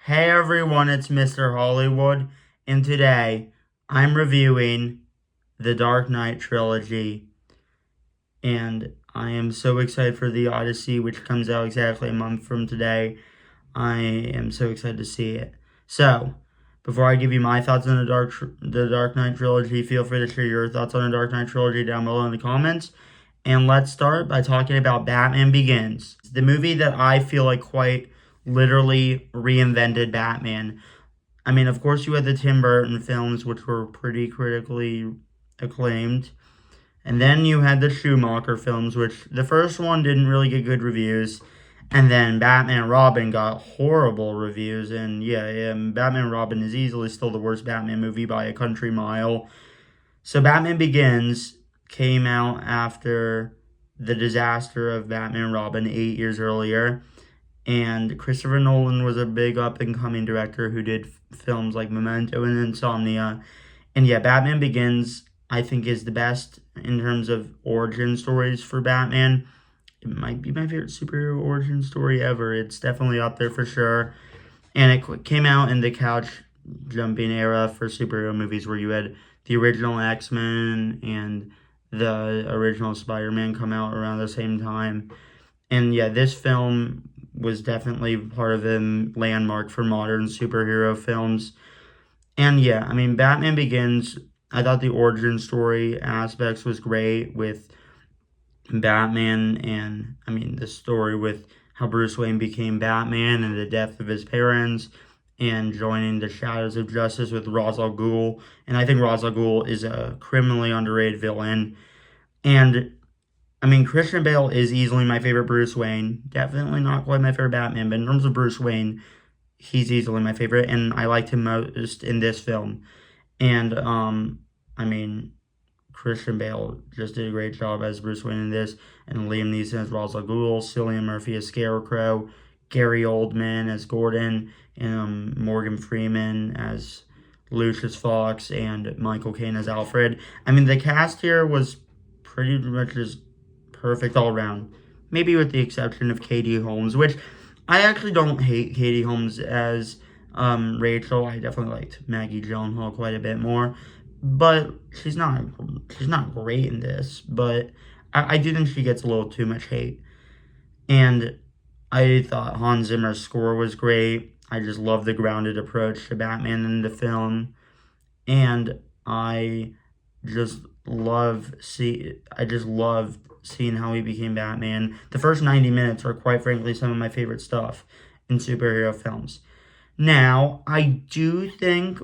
Hey everyone, it's Mr. Hollywood, and today I'm reviewing the Dark Knight Trilogy, and I am so excited for the Odyssey, which comes out exactly a month from today. I am so excited to see it. So, before I give you my thoughts on the Dark Knight Trilogy, feel free to share your thoughts on the Dark Knight Trilogy down below in the comments. And let's start by talking about Batman Begins, the movie that I feel like quite literally reinvented Batman. I mean, of course, you had the Tim Burton films, which were pretty critically acclaimed. And then you had the Schumacher films, which the first one didn't really get good reviews. And then Batman and Robin got horrible reviews. And yeah, Batman and Robin is easily still the worst Batman movie by a country mile. So Batman Begins came out after the disaster of Batman and Robin 8 years earlier. And Christopher Nolan was a big up-and-coming director who did films like Memento and Insomnia. And yeah, Batman Begins, I think, is the best in terms of origin stories for Batman. It might be my favorite superhero origin story ever. It's definitely up there for sure. And it came out in the couch jumping era for superhero movies where you had the original X-Men and the original Spider-Man come out around the same time. And yeah, this film was definitely part of the landmark for modern superhero films. And yeah, I mean, Batman Begins, I thought the origin story aspects was great with Batman and, I mean, the story with how Bruce Wayne became Batman and the death of his parents and joining the Shadows of Justice with Ra's al Ghul. And I think Ra's al Ghul is a criminally underrated villain. And I mean, Christian Bale is easily my favorite Bruce Wayne. Definitely not quite my favorite Batman, but in terms of Bruce Wayne, he's easily my favorite, and I liked him most in this film. And, I mean, Christian Bale just did a great job as Bruce Wayne in this, and Liam Neeson as Ra's al Ghul, Cillian Murphy as Scarecrow, Gary Oldman as Gordon, and Morgan Freeman as Lucius Fox, and Michael Caine as Alfred. I mean, the cast here was pretty much just perfect all around. Maybe with the exception of Katie Holmes, which I actually don't hate Katie Holmes as Rachel. I definitely liked Maggie Gyllenhaal quite a bit more. But she's not great in this. But I do think she gets a little too much hate. And I thought Hans Zimmer's score was great. I just love the grounded approach to Batman in the film. And I just loved seeing how he became Batman. The first 90 minutes are quite frankly some of my favorite stuff in superhero films. Now, I do think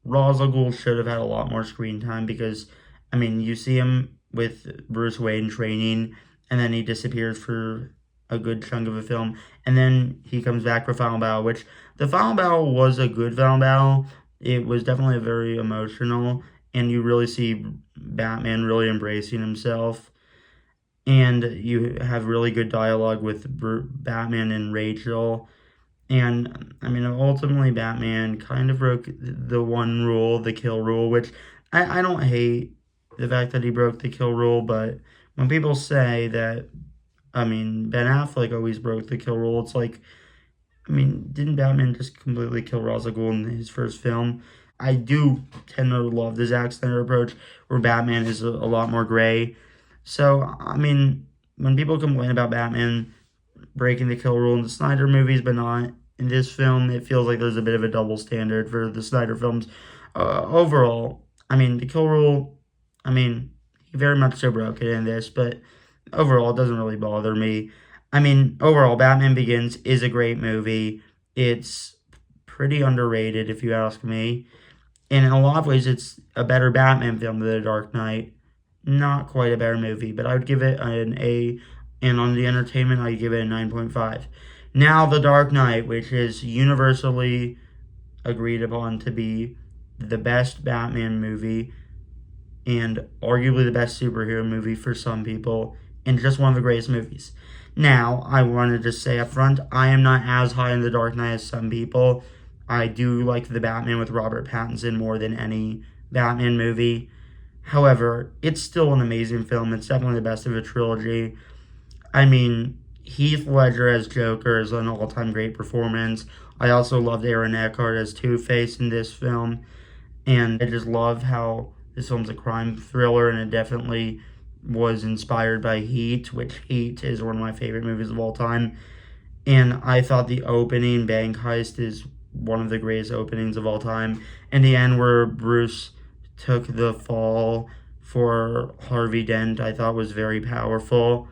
Ra's al Ghul should have had a lot more screen time because, I mean, you see him with Bruce Wayne training, and then he disappears for a good chunk of a film, and then he comes back for Final Battle, which the Final Battle was a good Final Battle. It was definitely very emotional, and you really see Batman really embracing himself. And you have really good dialogue with Batman and Rachel. And, I mean, ultimately, Batman kind of broke the one rule, the kill rule, which I don't hate the fact that he broke the kill rule, but when people say that, I mean, Ben Affleck always broke the kill rule, it's like, I mean, didn't Batman just completely kill Ra's al Ghul in his first film? I do tend to love the Zack Snyder approach where Batman is a lot more gray. So, I mean, when people complain about Batman breaking the kill rule in the Snyder movies, but not in this film, it feels like there's a bit of a double standard for the Snyder films. Overall, I mean, the kill rule, I mean, he very much so broke it in this, but overall, it doesn't really bother me. I mean, overall, Batman Begins is a great movie. It's pretty underrated, if you ask me. And in a lot of ways, it's a better Batman film than The Dark Knight. Not quite a better movie, but I would give it an A. And on the entertainment, I'd give it a 9.5. Now, The Dark Knight, which is universally agreed upon to be the best Batman movie and arguably the best superhero movie for some people, and just one of the greatest movies. Now, I wanted to say up front, I am not as high in The Dark Knight as some people. I do like the Batman with Robert Pattinson more than any Batman movie. However, it's still an amazing film. It's definitely the best of a trilogy. I mean, Heath Ledger as Joker is an all-time great performance. I also loved Aaron Eckhart as Two-Face in this film, and I just love how this film's a crime thriller, and it definitely was inspired by Heat, which Heat is one of my favorite movies of all time. And I thought the opening bank heist is one of the greatest openings of all time. In the end, where Bruce took the fall for Harvey Dent, I thought was very powerful.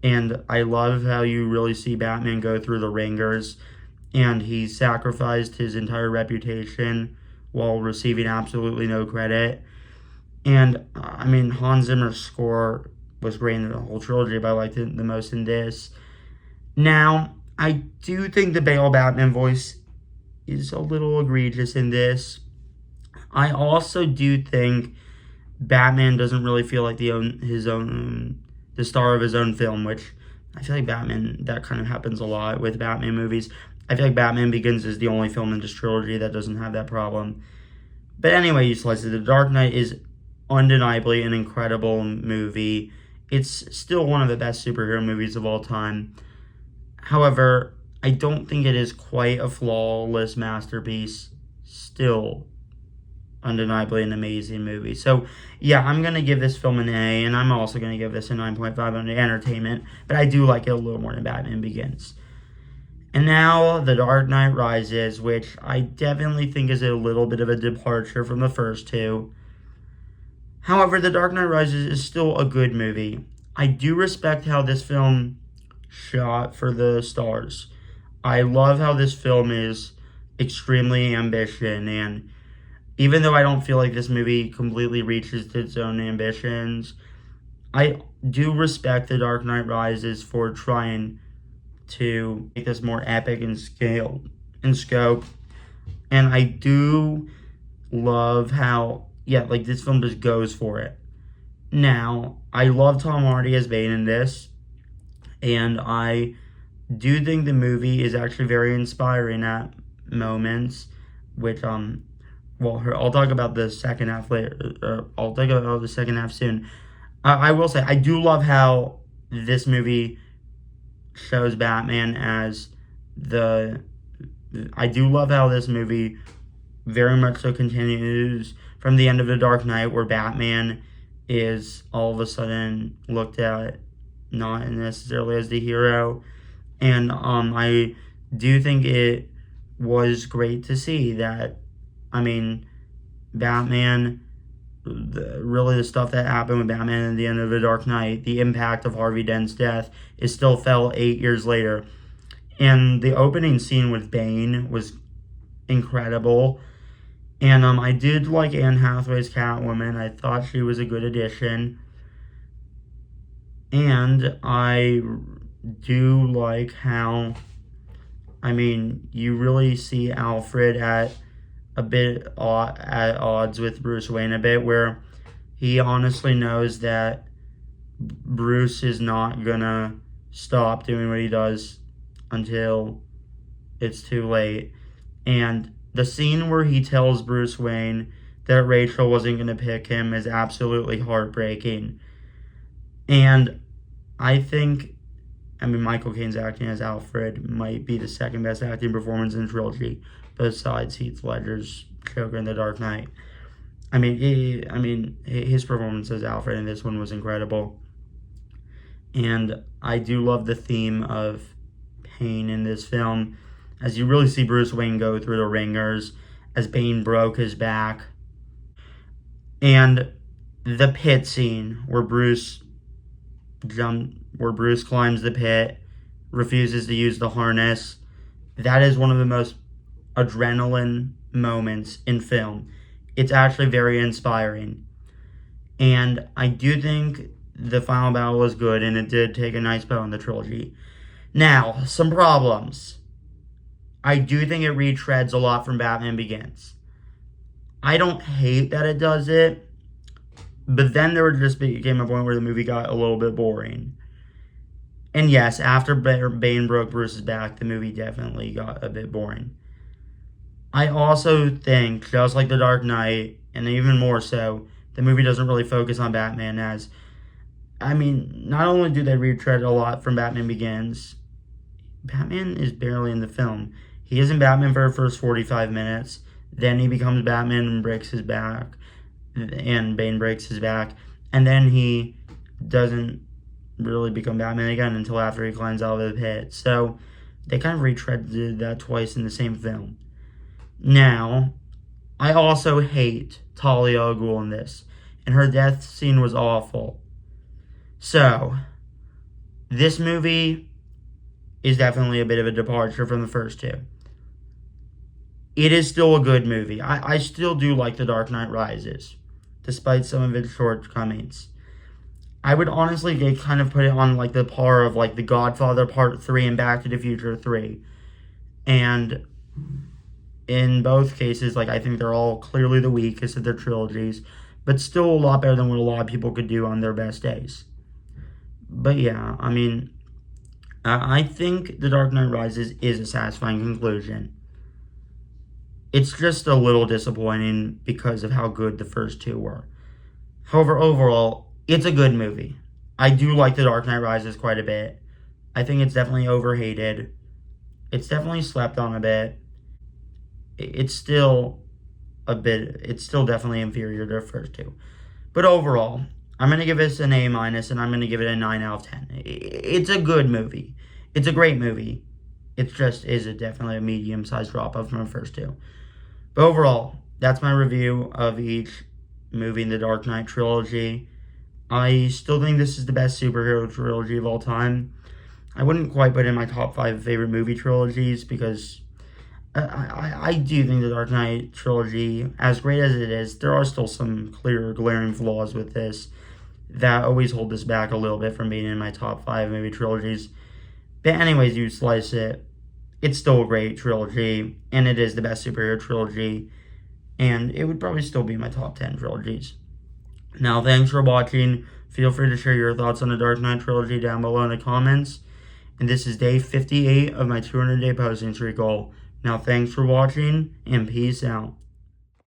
And I love how you really see Batman go through the ringers, and he sacrificed his entire reputation while receiving absolutely no credit. And I mean, Hans Zimmer's score was great in the whole trilogy, but I liked it the most in this. Now, I do think the Bale Batman voice is a little egregious in this. I also do think Batman doesn't really feel like the star of his own film, which I feel like that kind of happens a lot with Batman movies. I feel like Batman Begins is the only film in this trilogy that doesn't have that problem. But anyway, you slice it. The Dark Knight is undeniably an incredible movie. It's still one of the best superhero movies of all time. However, I don't think it is quite a flawless masterpiece. Still, undeniably an amazing movie. So, yeah, I'm going to give this film an A, and I'm also going to give this a 9.5 on the entertainment, but I do like it a little more than Batman Begins. And now, The Dark Knight Rises, which I definitely think is a little bit of a departure from the first two. However, The Dark Knight Rises is still a good movie. I do respect how this film shot for the stars. I love how this film is extremely ambitious, and even though I don't feel like this movie completely reaches its own ambitions, I do respect The Dark Knight Rises for trying to make this more epic in scale and scope. And I do love how, this film just goes for it. Now, I love Tom Hardy as Bane in this, and I do think the movie is actually very inspiring at moments, which, I'll talk about the second half later. I'll talk about the second half soon. I will say, I do love how this movie shows Batman as I do love how this movie very much so continues from the end of The Dark Knight, where Batman is all of a sudden looked at not necessarily as the hero. And I do think it was great to see that, Batman, the stuff that happened with Batman at the end of The Dark Knight, the impact of Harvey Dent's death is still felt 8 years later. And the opening scene with Bane was incredible. And I did like Anne Hathaway's Catwoman. I thought she was a good addition. And I do like how, you really see Alfred at odds with Bruce Wayne a bit, where he honestly knows that Bruce is not gonna stop doing what he does until it's too late. And the scene where he tells Bruce Wayne that Rachel wasn't gonna pick him is absolutely heartbreaking. And I think, Michael Caine's acting as Alfred might be the second best acting performance in the trilogy, besides Heath Ledger's Joker in The Dark Knight. His performance as Alfred in this one was incredible. And I do love the theme of pain in this film, as you really see Bruce Wayne go through the ringers as Bane broke his back. And the pit scene where Bruce climbs the pit, refuses to use the harness, that is one of the most adrenaline moments in film. It's actually very inspiring. And I do think the final battle was good, and it did take a nice bow in the trilogy. Now, some problems. I do think it retreads a lot from Batman Begins. I don't hate that it does it, but then there just became a point where the movie got a little bit boring. And yes, after Bane broke Bruce's back, the movie definitely got a bit boring. I also think, just like The Dark Knight, and even more so, the movie doesn't really focus on Batman as, not only do they retread a lot from Batman Begins, Batman is barely in the film. He isn't Batman for the first 45 minutes. Then he becomes Batman and breaks his back. And Bane breaks his back. And then he doesn't really become Batman again until after he climbs out of the pit. So they kind of retreaded that twice in the same film. Now, I also hate Talia al Ghul in this. And her death scene was awful. So, this movie is definitely a bit of a departure from the first two. It is still a good movie. I still do like The Dark Knight Rises, despite some of its shortcomings. I would honestly kind of put it on like the par of like The Godfather Part 3 and Back to the Future 3. And in both cases, like I think they're all clearly the weakest of their trilogies, but still a lot better than what a lot of people could do on their best days. But yeah, I mean, I think The Dark Knight Rises is a satisfying conclusion. It's just a little disappointing because of how good the first two were. However, overall, it's a good movie. I do like The Dark Knight Rises quite a bit. I think it's definitely overhated. It's definitely slept on a bit. It's still definitely inferior to the first two. But overall, I'm going to give this an A-, and I'm going to give it a 9 out of 10. It's a good movie. It's a great movie. It just is definitely a medium-sized drop-off from the first two. But overall, that's my review of each movie in the Dark Knight Trilogy. I still think this is the best superhero trilogy of all time. I wouldn't quite put it in my top 5 favorite movie trilogies because I do think the Dark Knight Trilogy, as great as it is, there are still some clear, glaring flaws with this that always hold this back a little bit from being in my top 5 movie trilogies. But anyways, you slice it, it's still a great trilogy, and it is the best superhero trilogy, and it would probably still be my top 10 trilogies. Now, thanks for watching. Feel free to share your thoughts on the Dark Knight Trilogy down below in the comments. And this is day 58 of my 200-day posting streak goal. Now, thanks for watching, and peace out.